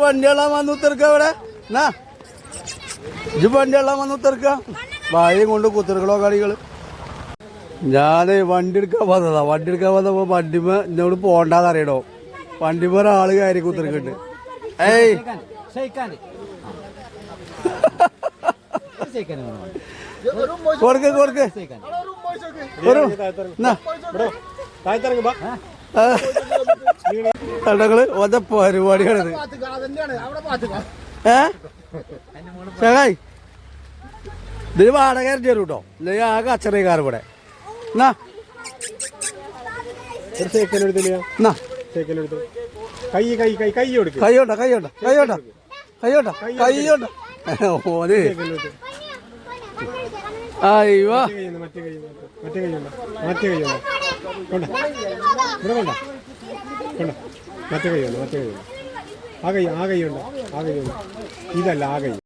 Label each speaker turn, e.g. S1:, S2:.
S1: വണ്ടിയെല്ലാം വന്ന് ഉത്തർക്ക ഇവിടെ വണ്ടിയെല്ലാം വന്ന് ഉത്തർക്ക വായും കൊണ്ട് കുത്തിർക്കണോ കളികള്. ഞാൻ വണ്ടി എടുക്കാൻ വന്നതാ. വണ്ടി എടുക്കാൻ വന്നപ്പോ വണ്ടിമ എന്നോട് പോണ്ടെന്നറിയണോ. വണ്ടിമ ഒരാള് കയറി കുത്തിർക്കുന്നുണ്ട്. ഏയ് കൊടുക്ക് കൊടുക്ക് കടകള് ഒന്ന പരിപാടിയാണിത്. ചേട്ടായി ഇതിന് വാടക തരും കേട്ടോ. ഇല്ലെങ്കിൽ ആകെ അച്ചറക്കാർ ഇവിടെ. കൈയോണ്ട കൈയോണ്ട കൈയോണ്ട കൈയോണ്ട കൈയോണ്ട ഓന് അയ്യോ
S2: മറ്റേ കൈയുണ്ട് ആ കൈയുണ്ട് ഇതല്ല ആ കൈ.